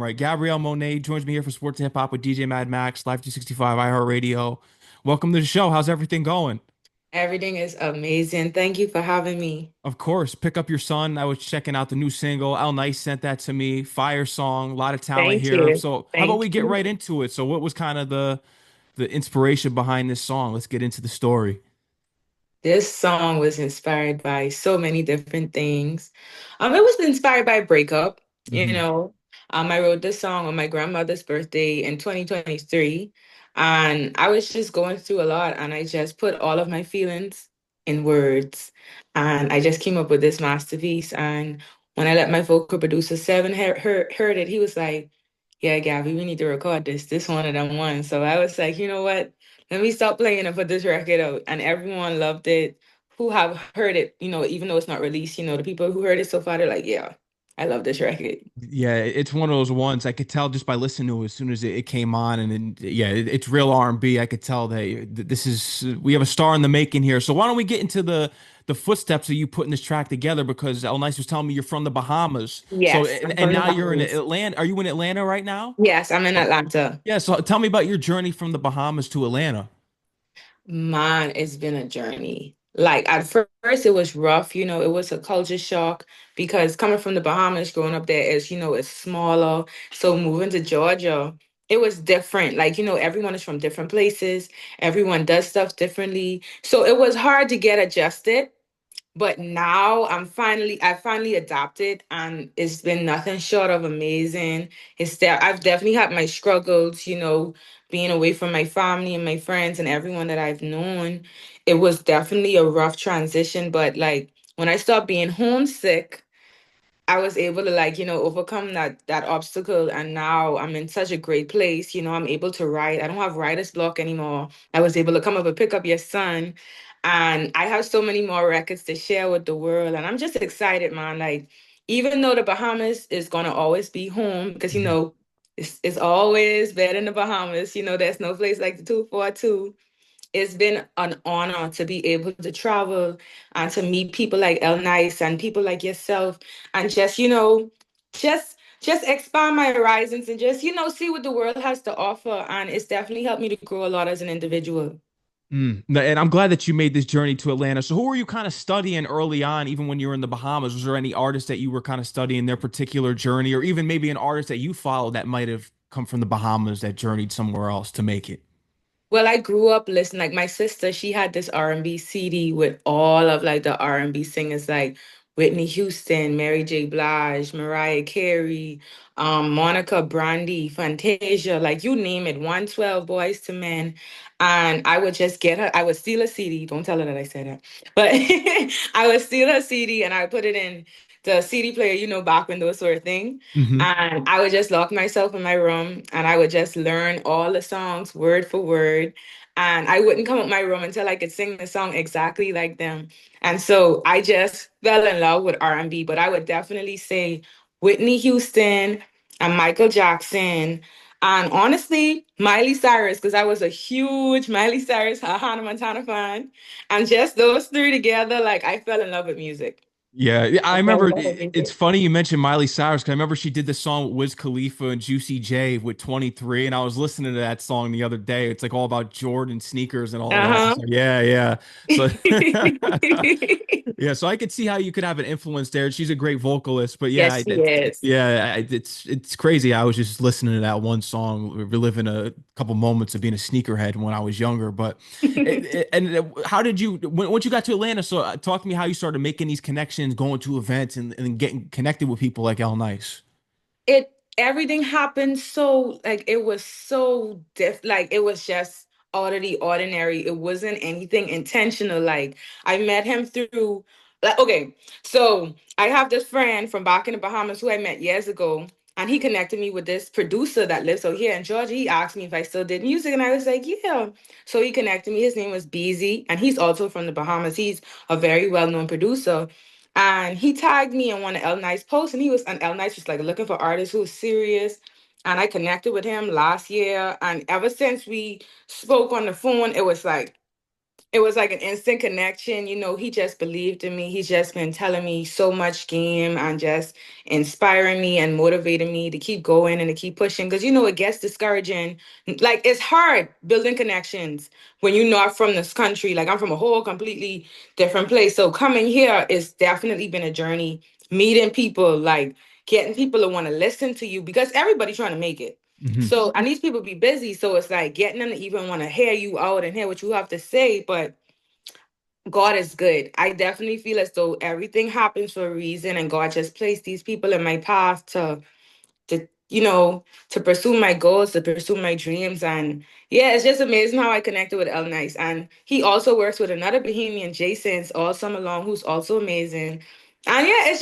Right. Gabrielle Monayy joins me here for Sports and Hip Hop with DJ Mad Max, Live 265, iHeartRadio. Welcome to the show. How's everything going? Everything is amazing. Thank you for having me. Of course, pick up your son. I was checking out the new single. Al Nice sent that to me. Fire song, a lot of talent Thank here. you. So, how about Thank we get you. right into it? So, what was kind of the inspiration behind this song? Let's get into the story. This song was inspired by so many different things. It was inspired by a breakup, you Hmm. know. I wrote this song on my grandmother's birthday in 2023, and I was just going through a lot, and I just put all of my feelings in words, and I just came up with this masterpiece. And when I let my vocal producer Seven heard it, he was like, "Yeah, Gabby, we need to record this. This one of them ones." So I was like, you know what? Let me stop playing and put this record out. And everyone loved it who have heard it, even though it's not released, the people who heard it so far, they're like, yeah, I love this record. Yeah, it's one of those ones I could tell just by listening to it as soon as it came on, and then yeah, it's real R&B. I could tell that this is we have a star in the making here. So why don't we get into the footsteps of you putting this track together? Because El Nice was telling me you're from the Bahamas, so Yes, I'm and from the now you're in Bahamas. Atlanta. Are you in Atlanta right now? Yes, I'm in Atlanta. Yeah. So tell me about your journey from the Bahamas to Atlanta. Man, it's been a journey. Like at first it was rough, it was a culture shock because coming from the Bahamas, growing up there is, it's smaller. So moving to Georgia, it was different. Like, everyone is from different places, everyone does stuff differently. So it was hard to get adjusted. But now I finally adapted and it's been nothing short of amazing. It's that I've definitely had my struggles, being away from my family and my friends and everyone that I've known. It was definitely a rough transition, but like when I stopped being homesick, I was able to like, overcome that obstacle and now I'm in such a great place. I'm able to write. I don't have writer's block anymore. I was able to come up and pick up your son. And I have so many more records to share with the world. And I'm just excited, man. Like, even though the Bahamas is gonna always be home, because it's always better in the Bahamas. There's no place like the 242. It's been an honor to be able to travel and to meet people like El Nice and people like yourself and just, just expand my horizons and just, see what the world has to offer. And it's definitely helped me to grow a lot as an individual. And I'm glad that you made this journey to Atlanta. So who were you kind of studying early on, even when you were in the Bahamas? Was there any artists that you were kind of studying their particular journey, or even maybe an artist that you followed that might have come from the Bahamas that journeyed somewhere else to make it? Well, I grew up listening, like my sister, she had this R&B CD with all of like the R&B singers like Whitney Houston, Mary J. Blige, Mariah Carey, Monica Brandy, Fantasia, like you name it, 112 Boys to Men. And I would just get her, I would steal a CD. Don't tell her that I said that. But I would steal her CD and I would put it in the CD player, back when those sort of thing. Hmm. And I would just lock myself in my room and I would just learn all the songs word for word. And I wouldn't come up my room until I could sing the song exactly like them. And so I just fell in love with R&B, but I would definitely say Whitney Houston and Michael Jackson. And honestly, Miley Cyrus, because I was a huge Miley Cyrus, Hannah Montana fan. And just those three together, like I fell in love with music. Yeah, I I fell remember. in love with It's music. funny you mentioned Miley Cyrus because I remember she did the song with Wiz Khalifa and Juicy J with 23, and I was listening to that song the other day. It's like all about Jordan sneakers and all of that. Uh-huh. So yeah, yeah. So yeah, so I could see how you could have an influence there. She's a great vocalist, but yeah, Yes, she is. it's crazy. I was just listening to that one song, reliving a couple moments of being a sneakerhead when I was younger. But how did you once you got to Atlanta? So talk to me how you started making these connections, going to events, and getting connected with people like El Nice. it Everything happened so like it was so like it was just out of the ordinary. It wasn't anything intentional. Like I met him through like okay, so I have this friend from back in the Bahamas who I met years ago. And he connected me with this producer that lives out here in Georgia. He asked me if I still did music, and I was like, yeah. So he connected me. His name was Beezy, and he's also from the Bahamas. He's a very well-known producer. And he tagged me in one of El Nice posts, and El Nice was like looking for artists who was serious. And I connected with him last year. And ever since we spoke on the phone, it was like it was like an instant connection. He just believed in me. He's just been telling me so much game and just inspiring me and motivating me to keep going and to keep pushing. Because, it gets discouraging. Like, it's hard building connections when you're not from this country. Like, I'm from a whole completely different place. So coming here is definitely been a journey. Meeting people, like getting people to want to listen to you because everybody's trying to make it. Hmm. So, and these people be busy. So it's like getting them to even want to hear you out and hear what you have to say. But God is good. I definitely feel as though everything happens for a reason, and God just placed these people in my path to pursue my goals, to pursue my dreams. And yeah, it's just amazing how I connected with El Nice. And he also works with another Bohemian, Jason's all summer long, who's also amazing. And yeah, it's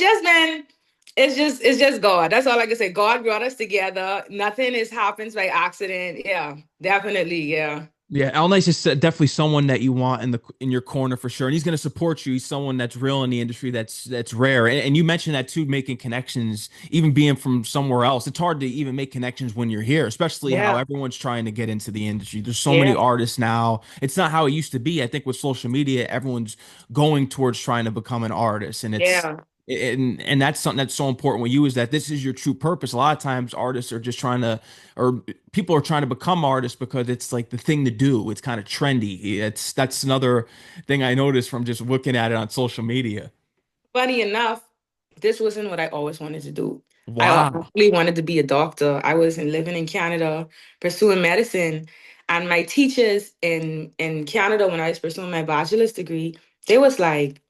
just God. That's all I can say. God brought us together. Nothing is happens by accident. Yeah, definitely. Yeah. Yeah, Al Nice is definitely someone that you want in your corner for sure, and he's going to support you. He's someone that's real in the industry, that's rare. And you mentioned that too, making connections, even being from somewhere else. It's hard to even make connections when you're here, especially how Yeah. everyone's trying to get into the industry. There's so many Yeah. artists now. It's not how it used to be. I think with social media, everyone's going towards trying to become an artist, and it's Yeah. and that's something that's so important with you is that this is your true purpose. A lot of times artists are just trying to, or people are trying to become artists because it's like the thing to do. It's kind of trendy. That's another thing I noticed from just looking at it on social media. Funny enough, this wasn't what I always wanted to do. I Wow. really wanted to be a doctor. I was living in Canada, pursuing medicine, and my teachers in Canada when I was pursuing my bachelor's degree, they was like,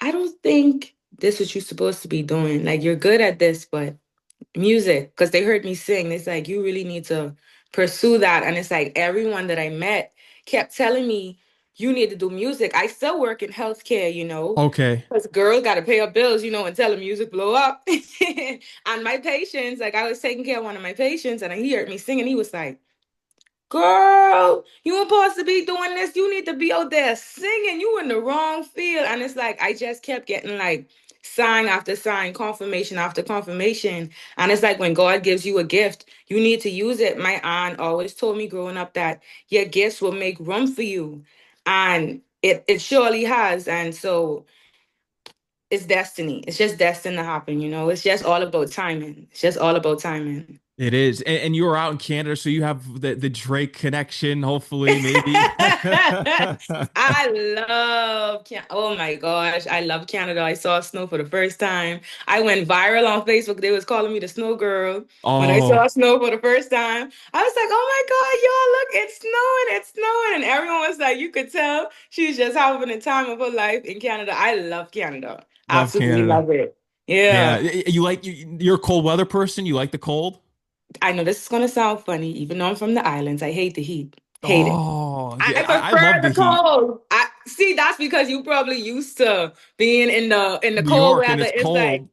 "I don't think this is what you're supposed to be doing. Like, you're good at this, but music," because they heard me sing. It's like, you really need to pursue that. And it's like everyone that I met kept telling me, you need to do music. I still work in healthcare, Okay. because girl got to pay her bills, until the music blow up. And my patients, like I was taking care of one of my patients and he heard me singing. He was like, girl, you ain't supposed to be doing this. You need to be out there singing. You in the wrong field. And it's like I just kept getting like sign after sign, confirmation after confirmation. And it's like when God gives you a gift, you need to use it. My aunt always told me growing up that your gifts will make room for you. And it surely has. And so it's destiny. It's just destined to happen. It's just all about timing. It's just all about timing. It is. And you were out in Canada, so you have the Drake connection, hopefully, maybe. I love Oh my gosh, I love Canada. I saw snow for the first time. I went viral on Facebook. They was calling me the snow girl when I saw Oh, snow for the first time. I was like, "Oh my God, y'all, look, it's snowing." And everyone was like, you could tell she's just having the time of her life in Canada. I love Canada. love Absolutely Canada. love it. Yeah. Yeah. You're a cold weather person? You like the cold? I know this is gonna sound funny, even though I'm from the islands. I hate the heat. Hate it. Oh, I yeah, I prefer love the the heat. cold. I see that's because you probably used to being in the New cold York and weather. it's It's like cold.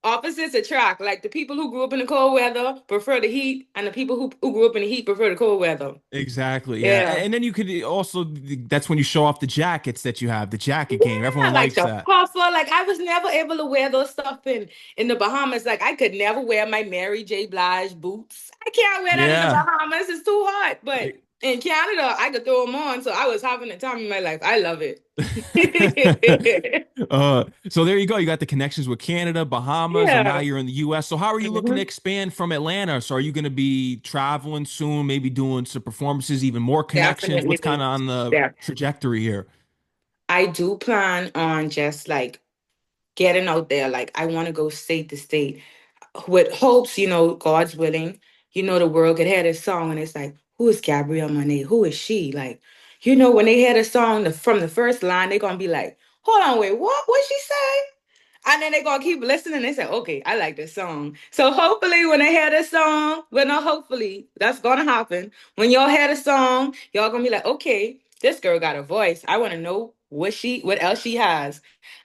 opposites attract. Like the people who grew up in the cold weather prefer the heat, and the people who grew up in the heat prefer the cold weather. Exactly. Yeah. Yeah. And then you could also, that's when you show off the jackets that you have, the jacket game. Yeah, Everyone like likes the that. puffer. Like I was never able to wear those stuff in the Bahamas. Like I could never wear my Mary J. Blige boots. I can't wear that in the Yeah. Bahamas. It's too hot. But in Canada, I could throw them on. So I was having the time of my life. I love it. So there you go. You got the connections with Canada, Bahamas, and now Yeah. you're in the US. So how are you looking to Mhm. expand from Atlanta? So are you going to be traveling soon, maybe doing some performances, even more connections? What's kind Definitely. of on the Yeah. trajectory here? I do plan on just like getting out there. Like I want to go state to state with hopes, God's willing, the world could hear this song and it's like, who is Gabrielle Monayy? Who is she? Like, when they hear the song from the first line, they're gonna be like, hold on, wait, what she say? And then they're gonna keep listening. They say, okay, I like this song. So hopefully when they hear this song, well, not hopefully, that's gonna happen. When y'all hear the song, y'all gonna be like, okay, this girl got a voice. I wanna know what else she has.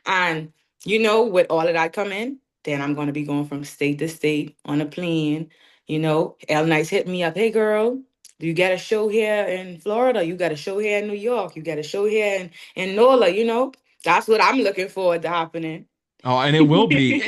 And with all of that coming, then I'm gonna be going from state to state on a plane. El Nice hit me up, hey girl, you got a show here in Florida, you got a show here in New York, you got a show here in NOLA. That's what I'm looking forward to happening. Oh, and it will be.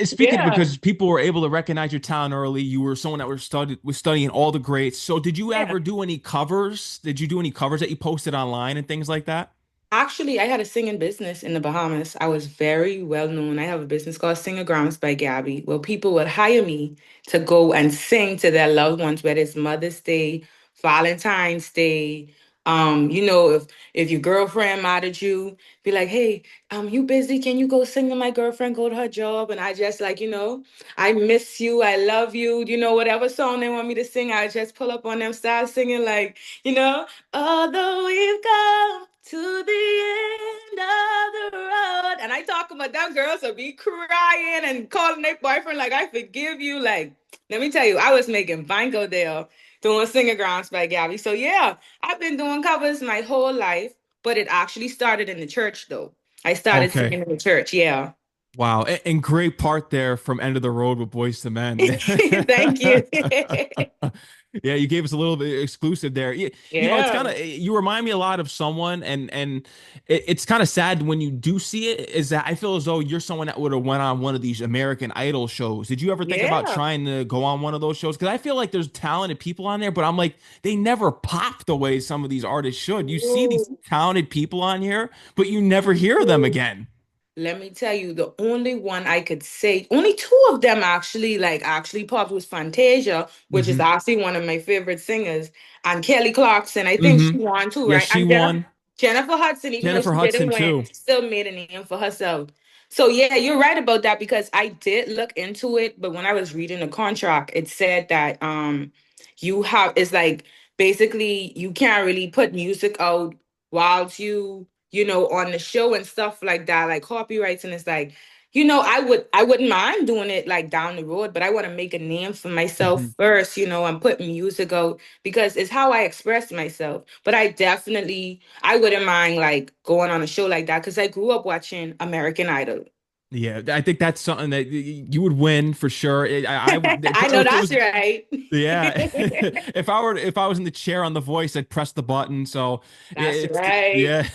Speaking Yeah, because people were able to recognize your talent early. You were someone that was studying all the greats. So did you yeah. ever do any covers? Did you do any covers that you posted online and things like that? Actually, I had a singing business in the Bahamas. I was very well known. I have a business called Singer by Gabby, where people would hire me to go and sing to their loved ones, whether it's Mother's Day, Valentine's Day. If your girlfriend mad at you, be like, hey, you busy? Can you go sing to my girlfriend, go to her job? And I just like, I miss you, I love you, whatever song they want me to sing, I just pull up on them, start singing like, you know. Although we've come to the end of the road. And I talk about them girls will be crying and calling their boyfriend like, I forgive you. Like, let me tell you, I was making Banco Dale doing Singer Grounds by Gabby. So yeah, I've been doing covers my whole life, but it actually started in the church though. I started Okay. singing in the church, yeah. Wow. And great part there from End of the Road with Boys to Men. Thank you. Yeah, you gave us a little bit exclusive there. It's kind Yeah, of you remind me a lot of someone, and it's kind of sad when you do see it. Is that I feel as though you're someone that would have went on one of these American Idol shows. Did you ever think about yeah. trying to go on one of those shows? Because I feel like there's talented people on there, but I'm like they never pop the way some of these artists should. You see these Ooh. talented people on here, but you never hear them again. Let me tell you, the only one I could say, only two of them actually, like actually popped was Fantasia, which is Hmm. actually one of my favorite singers, and Kelly Clarkson. I think Hmm. she won too, Yes, right? she And won. Jennifer Hudson, even though Jennifer she didn't Hudson win, too. still made a name for herself. So yeah, you're right about that because I did look into it, but when I was reading the contract, it said that you have it's like basically you can't really put music out whilst on the show and stuff like that, like copyrights, and it's like, I wouldn't mind doing it like down the road, but I want to make a name for myself Hmm. first, and put music out because it's how I express myself. But I wouldn't mind like going on a show like that because I grew up watching American Idol. Yeah, I think that's something that you would win for sure. I would I know if it that's was right. yeah. If I was in the chair on The Voice, I'd press the button. So That's it's right. yeah.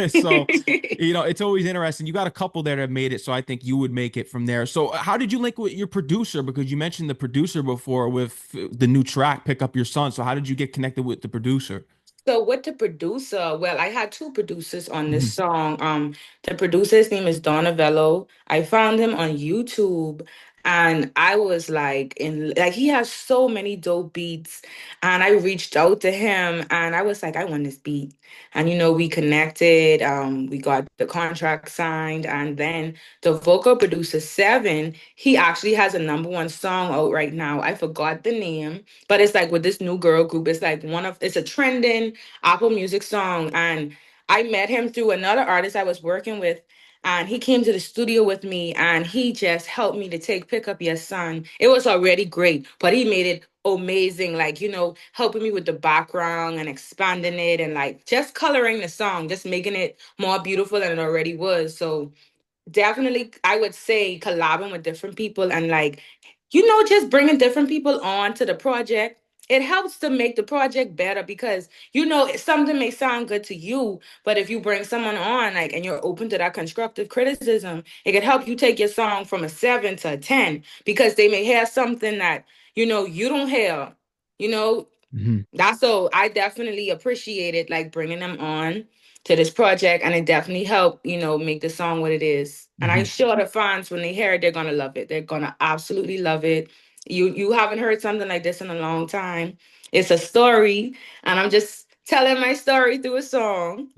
So it's always interesting. You got a couple there that have made it, so I think you would make it from there. So how did you link with your producer? Because you mentioned the producer before with the new track, Pick Up Your Son. So how did you get connected with the producer? So with the producer, well, I had two producers on this Hmm. song. The producer's name is Donavello. I found him on YouTube and I was like he has so many dope beats. And I reached out to him and I was like, I want this beat. And we connected, we got the contract signed, and then the vocal producer Seven, he actually has a number one song out right now. I forgot the name, but it's like with this new girl group, it's like it's a trending Apple Music song. And I met him through another artist I was working with. And he came to the studio with me and he just helped me to take Pick Up Your Son. It was already great, but he made it amazing, like, helping me with the background and expanding it and like just coloring the song, just making it more beautiful than it already was. So definitely, I would say collabing with different people and like, just bringing different people on to the project. It helps to make the project better because, something may sound good to you, but if you bring someone on, like, and you're open to that constructive criticism, it could help you take your song from a 7 to a 10 because they may hear something that, you don't hear, you know, Hmm. that's so I definitely appreciated like bringing them on to this project, and it definitely helped, make the song what it is. And I'm Hmm. sure the fans, when they hear it, they're gonna love it. They're gonna absolutely love it. You haven't heard something like this in a long time. It's a story, and I'm just telling my story through a song.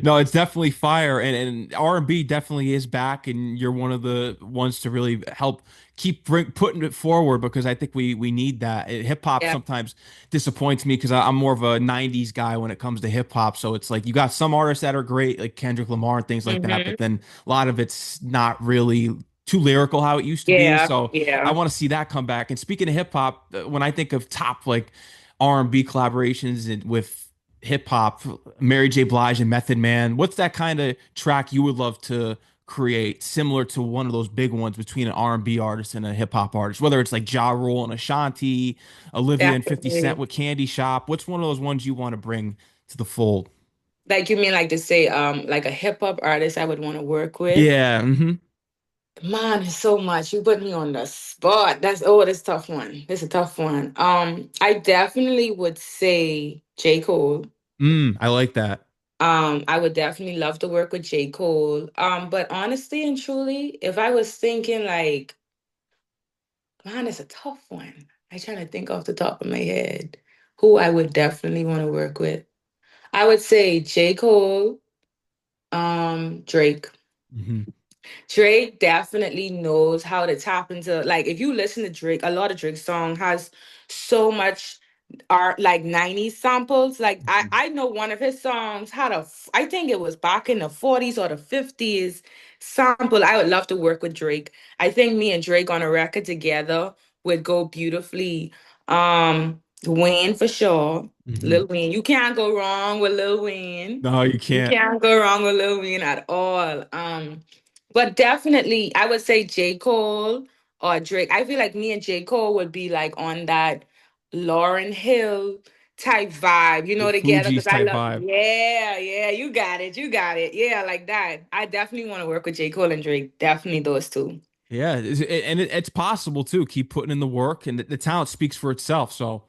No, it's definitely fire, and R&B definitely is back, and you're one of the ones to really help putting it forward because I think we need that. Hip hop Yeah. sometimes disappoints me because I'm more of a '90s guy when it comes to hip hop. So it's like you got some artists that are great, like Kendrick Lamar and things like that, Hmm. but then a lot of it's not really too lyrical how it used to be. Yeah. So I Yeah. want to see that come back. And speaking of hip hop, when I think of top like R&B collaborations with hip hop, Mary J. Blige and Method Man. What's that kind of track you would love to create, similar to one of those big ones between an R&B artist and a hip hop artist? Whether it's like Ja Rule and Ashanti, Olivia and 50 Cent Definitely. with Candy Shop. What's one of those ones you want to bring to the fold? Like you mean like to say like a hip hop artist I would want to work with? Yeah. Hmm. Man, it's so much. You put me on the spot. That's a tough one. It's a tough one. I definitely would say J. Cole. I like that. I would definitely love to work with J. Cole. But honestly and truly, if I was thinking like, man, it's a tough one. I trying to think off the top of my head who I would definitely want to work with. I would say J. Cole, Drake. Hmm. Drake definitely knows how to tap into, like, if you listen to Drake, a lot of Drake's song has so much art, like 90s samples. Like I know one of his songs had I think it was back in the 40s or the 50s sample. I would love to work with Drake. I think me and Drake on a record together would go beautifully. Wayne for sure. Hmm. Lil Wayne. You can't go wrong with Lil Wayne. No, you You can't. can't go wrong with Lil Wayne at all. But definitely, I would say J. Cole or Drake. I feel like me and J. Cole would be like on that Lauryn Hill type vibe, The together. Fuji's Because I type love, vibe. yeah, yeah, you got it. Yeah, like that. I definitely want to work with J. Cole and Drake. Definitely those two. Yeah, and it's possible too. Keep putting in the work, and the talent speaks for itself. So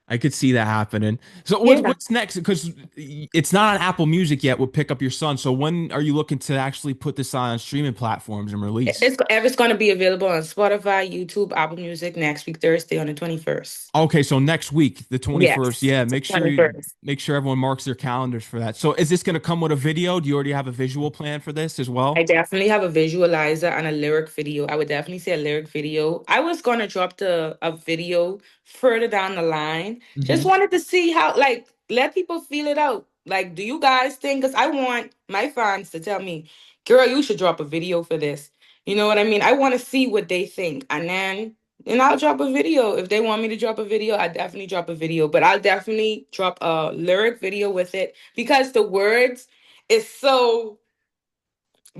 I could see that happening. So Yeah. what's next? Because it's not on Apple Music yet. We'll pick up your son. So when are you looking to actually put this on streaming platforms and release? It's going to be available on Spotify, YouTube, Apple Music next week, Thursday on the 21st. Okay, so next week, the 21st. Yes, Yeah, the 21st. make sure everyone marks their calendars for that. So is this going to come with a video? Do you already have a visual plan for this as I well? definitely have a visualizer and a lyric video. I would definitely say a lyric video. I was gonna drop a video further down the line. Just Hmm. wanted to see how, like, let people feel it out. Like, do you guys think? Because I want my fans to tell me, girl, you should drop a video for this. You know what I mean? I want to see what they think, and then I'll drop a video. If they want me to drop a video, I definitely drop a video. But I'll definitely drop a lyric video with it because the words is so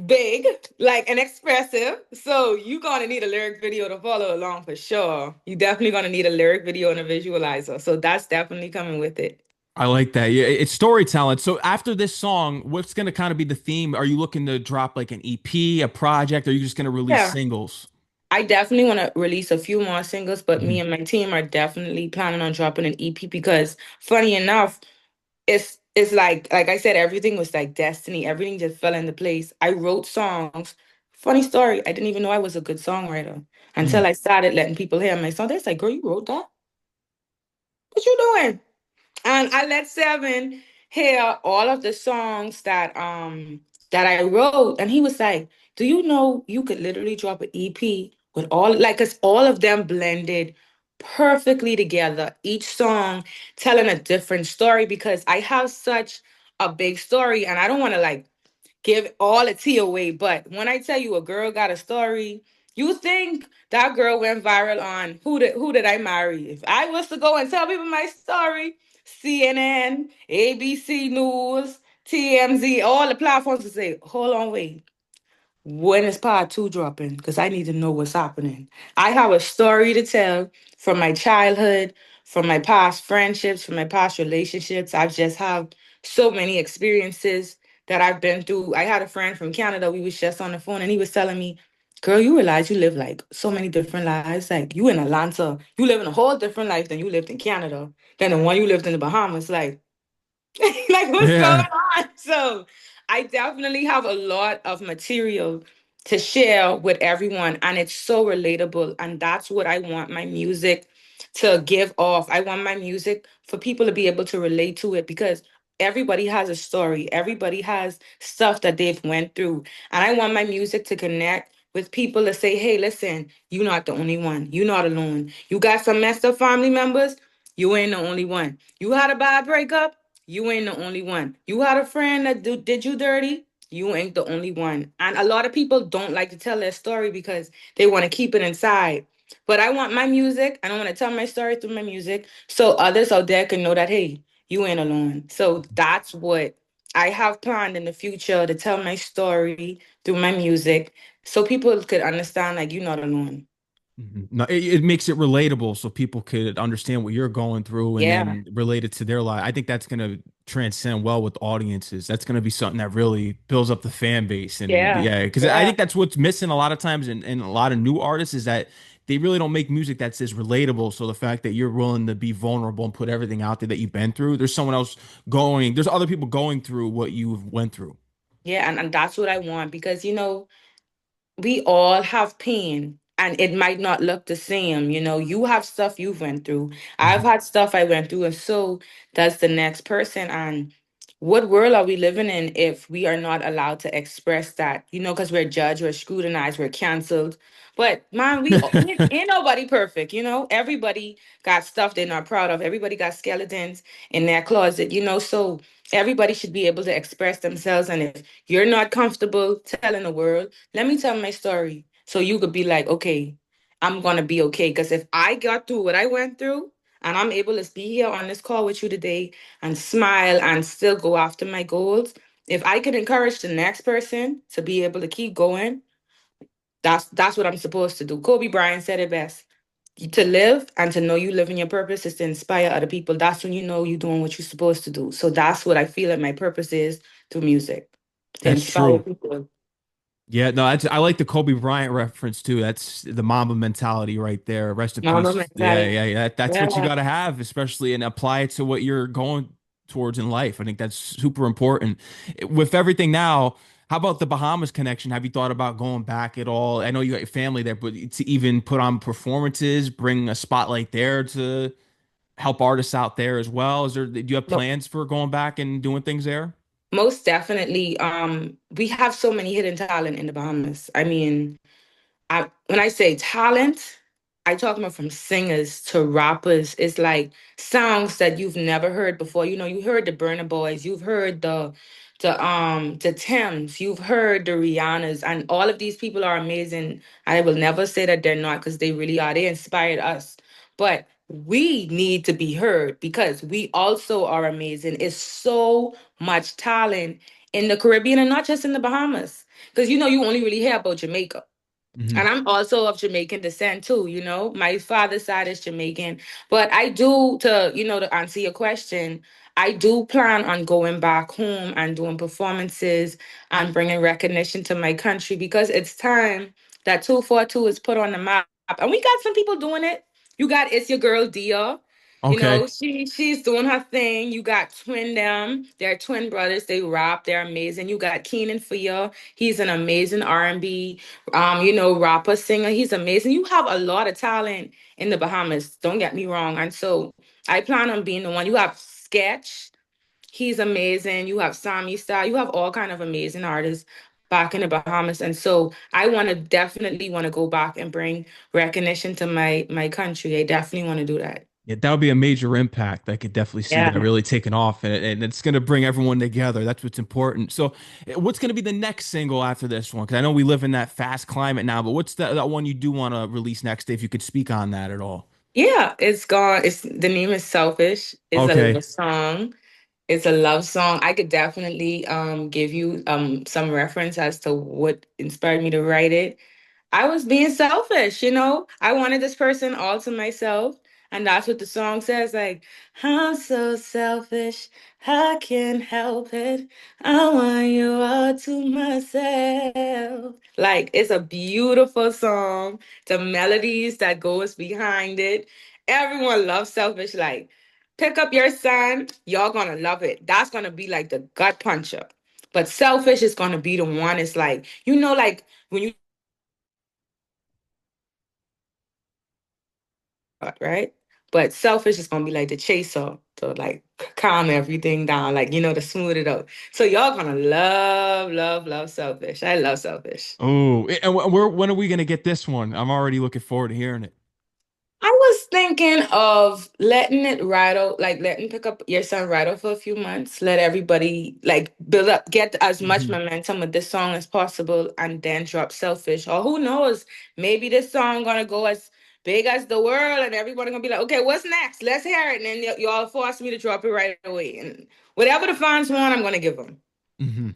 big, like and expressive. So you're gonna need a lyric video to follow along for sure. You definitely gonna need a lyric video and a visualizer. So that's definitely coming with it. I like that. Yeah, it's storytelling. So after this song, what's going to kind of be the theme? Are you looking to drop like an EP, a project, or are you just going to release Yeah. singles? I definitely want to release a few more singles, but me Mhm. and my team are definitely planning on dropping an EP because funny enough, it's like I said, everything was like destiny. Everything just fell into place. I wrote songs. Funny story, I didn't even know I was a good songwriter Mm. until I started letting people hear my song. They're like, girl, you wrote that? What you doing? And I let Seven hear all of the songs that I wrote, and he was like, "Do you know you could literally drop an EP with all like, cause all of them blended perfectly together, each song telling a different story because I have such a big story, and I don't want to like give all the tea away. But when I tell you a girl got a story, you think that girl went viral on who did I marry? If I was to go and tell people my story, CNN, ABC News, TMZ, all the platforms would say, hold on, wait. When is part two dropping? Because I need to know what's happening. I have a story to tell from my childhood, from my past friendships, from my past relationships. I've just had so many experiences that I've been through. I had a friend from Canada. We was just on the phone and he was telling me, girl, you realize you live like so many different lives. Like you in Atlanta, you live in a whole different life than you lived in Canada, than the one you lived in the Bahamas. Like, like what's going Yeah. on? So I definitely have a lot of material to share with everyone, and it's so relatable. And that's what I want my music to give off. I want my music for people to be able to relate to it because everybody has a story. Everybody has stuff that they've went through. And I want my music to connect with people to say, hey, listen, you're not the only one. You're not alone. You got some messed up family members. You ain't the only one. You had a bad breakup. You ain't the only one. You had a friend that did you dirty. You ain't the only one. And a lot of people don't like to tell their story because they want to keep it inside. But I want my music, and I want to tell my story through my music so others out there can know that, hey, you ain't alone. So that's what I have planned in the future to tell my story through my music so people could understand, like, you're not alone. Mhm. No, it makes it relatable so people could understand what you're going through and Yeah. then relate it to their life. I think that's going to transcend well with audiences. That's going to be something that really builds up the fan base. And Yeah. yeah, because I Yeah. think that's what's missing a lot of times in a lot of new artists is that they really don't make music that's as relatable. So the fact that you're willing to be vulnerable and put everything out there that you've been through, there's other people going through what you've went through. Yeah, and that's what I want because we all have pain and it might not look the same. You have stuff you've went through. I've Mhm. had stuff I went through, and so does the next person. And what world are we living in if we are not allowed to express that? Because we're judged, we're scrutinized, we're canceled. But man, we ain't nobody perfect. Everybody got stuff they're not proud of. Everybody got skeletons in their closet. So everybody should be able to express themselves. And if you're not comfortable telling the world, let me tell my story so you could be like, okay, I'm gonna be okay. Because if I got through what I went through and I'm able to be here on this call with you today and smile and still go after my goals, if I could encourage the next person to be able to keep going, that's what I'm supposed to do. Kobe Bryant said it best. To live and to know you live in your purpose is to inspire other people. That's when you know you're doing what you're supposed to do. So that's what I feel like my purpose is through music, to That's inspire true. people. Yeah, no, I like the Kobe Bryant reference too. That's the Mamba mentality right there. Rest in Mama peace. Yeah, mentality. yeah, yeah. That's what you Yeah. got to have, especially and apply it to what you're going towards in life. I think that's super important. With everything now, how about the Bahamas connection? Have you thought about going back at all? I know you got your family there, but to even put on performances, bring a spotlight there to help artists out there as well. Do you have No, plans for going back and doing things there? most definitely. We have so many hidden talent in the Bahamas. I mean, when I say talent, I talk about from singers to rappers. It's like songs that you've never heard before. You heard the Burna Boys, you've heard the Thames, you've heard the Rihannas, and all of these people are amazing. I will never say that they're not because they really are. They inspired us. But we need to be heard because we also are amazing. It's so much talent in the Caribbean and not just in the Bahamas. Because you only really hear about Jamaica. Hmm. And I'm also of Jamaican descent too. My father's side is Jamaican. But I do, to answer your question, I do plan on going back home and doing performances and bringing recognition to my country because it's time that 242 is put on the map. And we got some people doing it. You got It's Your Girl Dia. Okay. She's doing her thing. You got Twin Them. They're twin brothers. They rap. They're amazing. You got Keenan Fia. He's an amazing R&B rapper, singer. He's amazing. You have a lot of talent in the Bahamas. Don't get me wrong. And so I plan on being the one. You have Sketch. He's amazing. You have Sami Style. You have all kind of amazing artists back in the Bahamas. And so I definitely want to go back and bring recognition to my country. I definitely want to do that. Yeah, that would be a major impact. I could definitely see that Yeah. really taking off, and it's going to bring everyone together. That's what's important. So, what's going to be the next single after this one? Because I know we live in that fast climate now, but what's that one you do want to release next? If you could speak on that at all. Yeah, it's gone. The name is Selfish. It's a Okay. love song. It's a love song. I could definitely give you some reference as to what inspired me to write it. I was being selfish. I wanted this person all to myself. And that's what the song says. Like, I'm so selfish. I can't help it. I want you all to myself. Like, it's a beautiful song. The melodies that goes behind it. Everyone loves selfish. Like, pick up your son. Y'all gonna love it. That's gonna be like the gut puncher. But selfish is gonna be the one. It's like, like when you right? But selfish is gonna be like the chaser to like calm everything down, like to smooth it out. So y'all gonna love, love, love selfish. I love selfish. Oh, and when are we going to get this one? I'm already looking forward to hearing it. I was thinking of letting it ride out, like letting pick up your son ride out for a few months, let everybody like build up, get as much Hmm. momentum with this song as possible, and then drop Selfish. Or who knows, maybe this song gonna go as big as the world, and everybody gonna be like, okay, what's next? Let's hear it. And then y'all force me to drop it right away. And whatever the fans want, I'm gonna give them. Hmm.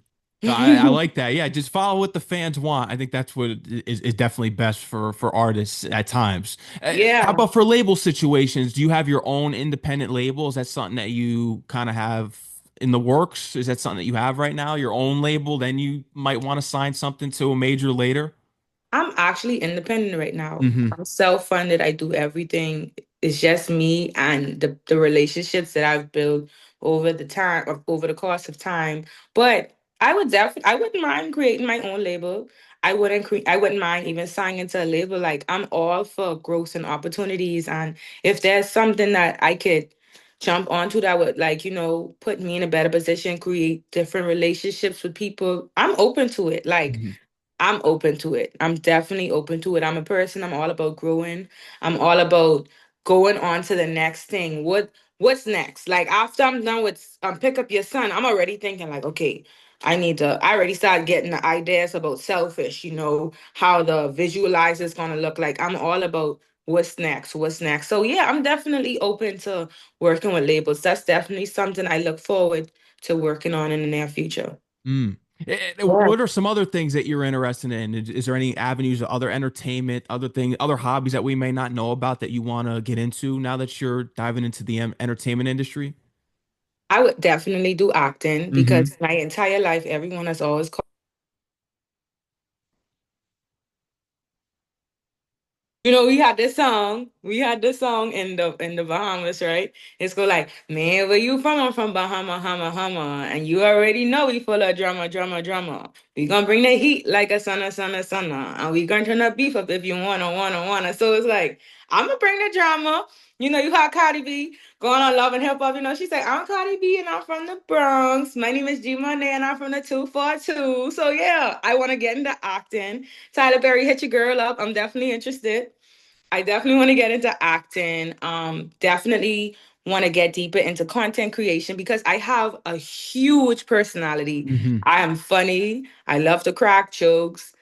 I like that. Yeah, just follow what the fans want. I think that's what is definitely best for artists at times. How Yeah. about for label situations? Do you have your own independent label? Is that something that you kind of have in the works? Is that something that you have right now, your own label? Then you might want to sign something to a major later. I'm actually independent right now. Hmm. I'm self-funded. I do everything. It's just me and the relationships that I've built over the time of over the course of time. But I wouldn't mind creating my own label. I wouldn't mind even signing into a label. Like I'm all for growth and opportunities. And if there's something that I could jump onto that would like, put me in a better position, create different relationships with people, I'm open to it. Like Hmm. I'm open to it. I'm definitely open to it. I'm a person, I'm all about growing. I'm all about going on to the next thing. What's next? Like after I'm done with pick up your son, I'm already thinking like, okay, I already started getting the ideas about selfish, how the visualizer is gonna look like. I'm all about what's next, what's next. So yeah, I'm definitely open to working with labels. That's definitely something I look forward to working on in the near future. Mm. Yeah. What are some other things that you're interested in? Is there any avenues of other entertainment, other things, other hobbies that we may not know about that you want to get into now that you're diving into the entertainment industry? I would definitely do acting Hmm. because my entire life, everyone has always called. We had this song. We had this song in the Bahamas, right? It's go like, man, where you from? I'm from Bahama, Hama, Hama. And you already know we full of drama, drama, drama. We gonna bring the heat like a sunna, sunna, sunna. And we gonna turn the beef up if you wanna, wanna, wanna. So it's like, I'm gonna bring the drama. You had Cardi B going on Love and Hip Hop. She's like, I'm Cardi B and I'm from the Bronx. My name is G Monday and I'm from the 242. So yeah, I wanna get into acting. Tyler Berry, hit your girl up. I'm definitely interested. I definitely want to get into acting. Definitely want to get deeper into content creation because I have a huge personality. Hmm. I am funny. I love to crack jokes.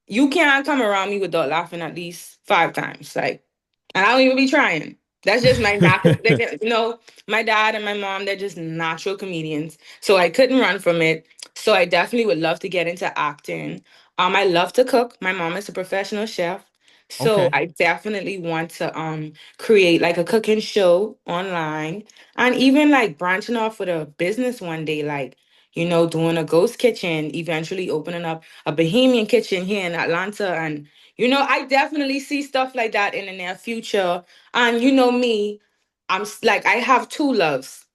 You can't come around me without laughing at least 5 times. Like, and I don't even be trying. That's just my natural. My dad and my mom, they're just natural comedians. So I couldn't run from it. So I definitely would love to get into acting. I love to cook. My mom is a professional chef. So Okay. I definitely want to create like a cooking show online and even like branching off with a business one day, like, doing a ghost kitchen, eventually opening up a Bohemian kitchen here in Atlanta. And, I definitely see stuff like that in the near future. And me, like, I have two loves,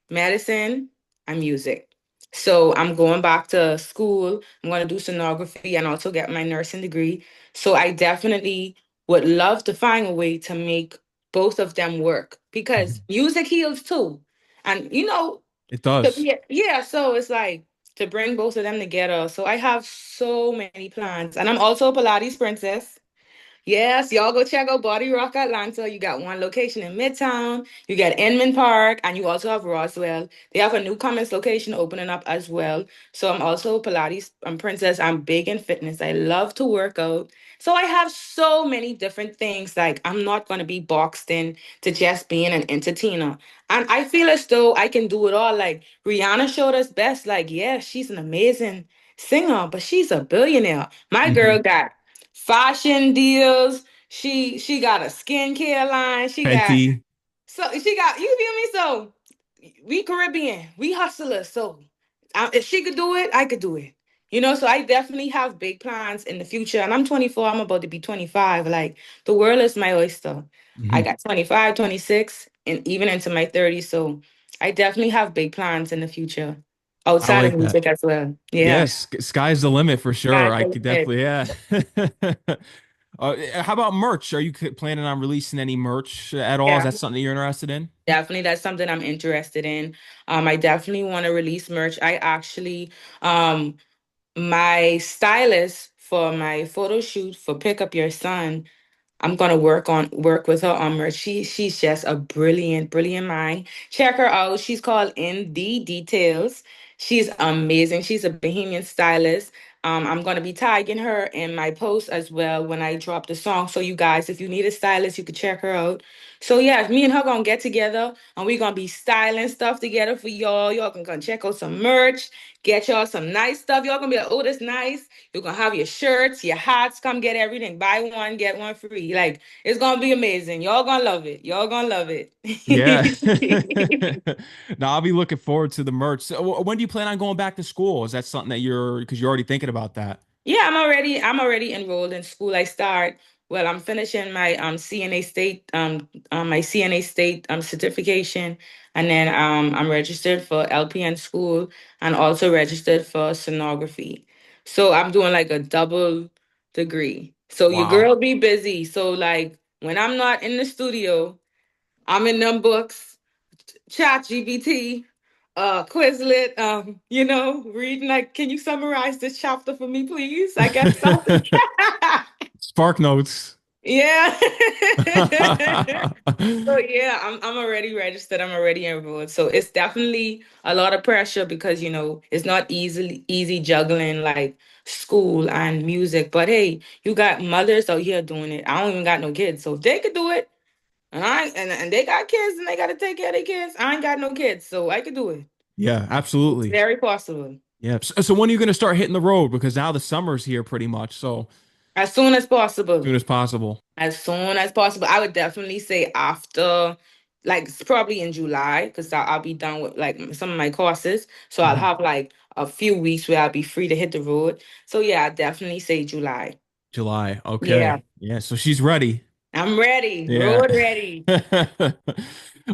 medicine and music. So I'm going back to school. I'm going to do sonography and also get my nursing degree. So I definitely would love to find a way to make both of them work because Mhm. music heals too. And It does. yeah, so it's like to bring both of them together. So I have so many plans. And I'm also a Pilates princess. Yes, y'all go check out Body Rock Atlanta. You got one location in Midtown, you got Inman Park, and you also have Roswell. They have a new Commerce location opening up as well. So I'm also a Pilates princess. I'm big in fitness. I love to work out. So I have so many different things. Like I'm not going to be boxed in to just being an entertainer. And I feel as though I can do it all. Like Rihanna showed us best. Like, yeah, she's an amazing singer, but she's a billionaire. My Hmm. girl got fashion deals. She got a skincare line. Fenty. She got you feel me? So we Caribbean, we hustlers. So if she could do it, I could do it. So I definitely have big plans in the future. And I'm 24, I'm about to be 25. Like the world is my oyster. I Hmm. got 25, 26, and even into my 30s. So I definitely have big plans in the future I outside of like that. music as well. Yeah. Yes, sky's the limit for sure. Sky's I the could limit. definitely, yeah. How about merch? Are you planning on releasing any merch at all? Is Yeah. that something you're interested in? Definitely, that's something I'm interested in. I definitely want to release merch. I actually, my stylist for my photo shoot for Pick Up Your Son, I'm gonna work with her on merch. She's just a brilliant, brilliant mind. Check her out. She's called In the Details. She's amazing. She's a Bahamian stylist. I'm gonna be tagging her in my post as well when I drop the song. So you guys, if you need a stylist, you could check her out. So yeah, me and her gonna get together and we're gonna be styling stuff together for y'all. Y'all can come check out some merch, get y'all some nice stuff. Y'all gonna be like, oh, that's nice. You're gonna have your shirts, your hats, come get everything. Buy one, get one free. Like it's gonna be amazing. Y'all gonna love it. Y'all gonna love it. Yeah. Now I'll be looking forward to the merch. So, when do you plan on going back to school? Is that something that because you're already thinking about that? Yeah, I'm already enrolled in school. I'm finishing my CNA state my CNA state certification, and then I'm registered for LPN school and also registered for sonography. So I'm doing like a double degree. So your Wow. girl be busy. So like when I'm not in the studio, I'm in them books, Chat GBT, Quizlet, reading like, can you summarize this chapter for me, please? I guess so. Spark Notes. Yeah. So yeah, I'm already registered. I'm already enrolled. So it's definitely a lot of pressure because it's not easy juggling like school and music. But hey, you got mothers out here doing it. I don't even got no kids, so if they could do it. And they got kids and they got to take care of their kids. I ain't got no kids, so I could do it. Yeah, It's absolutely. very possible. Yeah. So when are you going to start hitting the road? Because now the summer's here pretty much. So As soon as possible. soon as possible. As soon as possible. I would definitely say after, like, it's probably in July, because I'll be done with like some of my courses. So I'll Mhm. have like a few weeks where I'll be free to hit the road. So yeah, I definitely say July. July. Yeah, Okay. Yeah. So she's ready. I'm ready. Yeah. Road ready.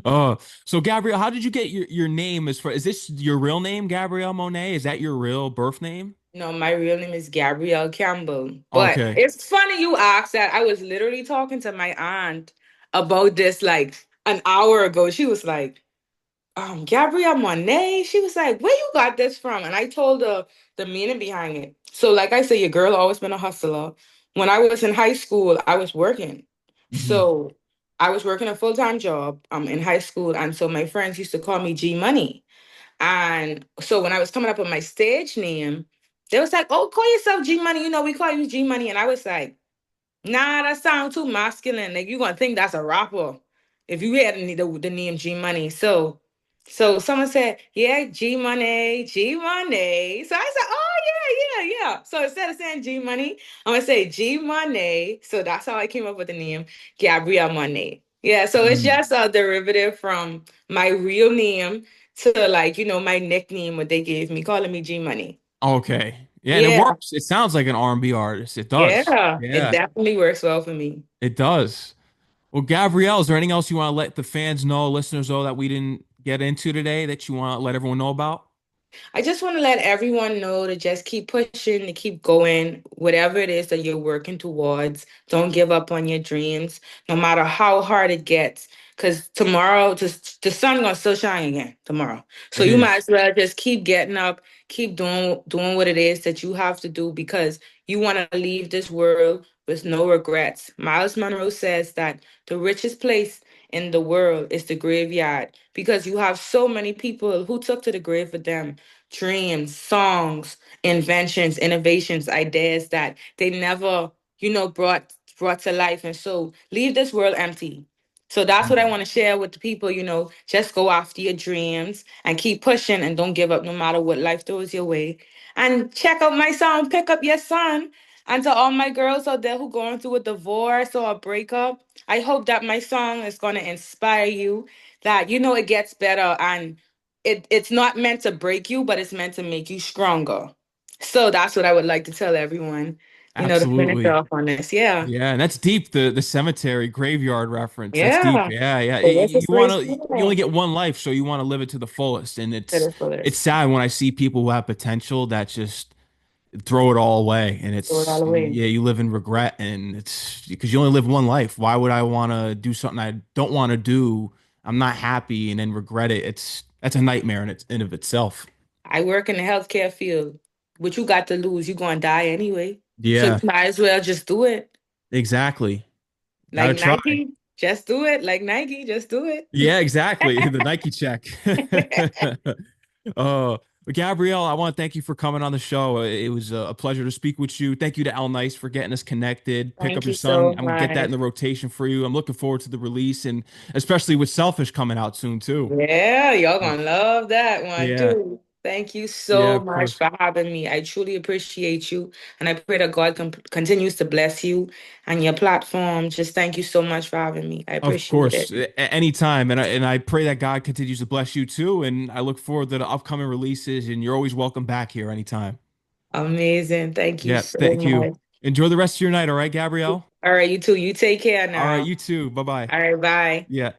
Oh, so Gabrielle, how did you get your name as far, is this your real name, Gabrielle Monayy? Is that your real birth name? No, my real name is Gabrielle Campbell. But Okay. it's funny you asked that. I was literally talking to my aunt about this like an hour ago. She was like, Gabrielle Monet. She was like, where you got this from? And I told her the meaning behind it. So, like I said, your girl always been a hustler. When I was in high school, I was working. Hmm. So I was working a full-time job in high school. And so my friends used to call me G Money. And so when I was coming up with my stage name, they was like, "Oh, call yourself G Money. We call you G Money." And I was like, "Nah, that sounds too masculine. Like you gonna think that's a rapper if you had the name G Money." So someone said, "Yeah, G Money, G Money." So I said, "Oh yeah, yeah, yeah." So instead of saying G Money, I'm gonna say G Money. So that's how I came up with the name Gabrielle Money. Yeah. So it's Mm. just a derivative from my real name to like my nickname what they gave me, calling me G Money. Okay. Yeah, and it Yeah, works. It sounds like an R&B artist. It does. yeah, it Yeah, definitely works well for me. it does. Well, Gabrielle, is there anything else you want to let the fans know, listeners know that we didn't get into today that you want to let everyone know about? I just want to let everyone know to just keep pushing, to keep going, whatever it is that you're working towards. Don't give up on your dreams, no matter how hard it gets. Because tomorrow, just the sun gonna still shine again tomorrow. So It you might is. as well just keep getting up, keep doing what it is that you have to do because you want to leave this world with no regrets. Miles Monroe says that the richest place in the world is the graveyard because you have so many people who took to the grave with them dreams, songs, inventions, innovations, ideas that they never, brought to life. And so leave this world empty. So that's what I Mm. want to share with the people, just go after your dreams and keep pushing and don't give up no matter what life throws your way. And check out my song, Pick Up Your Son. And to all my girls out there who going through a divorce or a breakup, I hope that my song is going to inspire you that it gets better and it's not meant to break you, but it's meant to make you stronger. So that's what I would like to tell everyone, to finish Absolutely. off on this. Yeah. Yeah, and that's deep, the cemetery graveyard reference. That's deep. Yeah. Yeah, yeah. So what's You this want place to you only for? get one life, so you want to live it to the fullest. And To it's the it's fullest. sad when I see people who have potential that just throw it all away. And Throw it all it's away. yeah, you live in regret and it's because you only live one life. Why would I want to do something I don't want to do? I'm not happy and then regret it. That's a nightmare in of itself. I work in the healthcare field. What you got to lose? You gonna die anyway. So you Yeah, might as well just do it. exactly. Like Gotta try. Nike, just do it. Like Nike, just do it. Yeah, exactly. The Nike check. But Gabrielle, I want to thank you for coming on the show. It was a pleasure to speak with you. Thank you to Al Nice for getting us connected. Pick Thank up your you son. so I'm gonna get that in much. the rotation for you. I'm looking forward to the release and especially with Selfish coming out soon too. Yeah, y'all gonna love that one Yeah, too. Thank you yeah, so of much course. for having me. I truly appreciate you. And I pray that God continues to bless you and your platform. Just thank you so much for having me. I Of appreciate course. it. Anytime. And I pray that God continues to bless you too. And I look forward to the upcoming releases and you're always welcome back here anytime. Amazing. Thank you Yeah, so thank you. much. Enjoy the rest of your night, all right, Gabrielle? All right, you too. You take care All right, now. you too. Bye-bye. All right, bye. Yeah.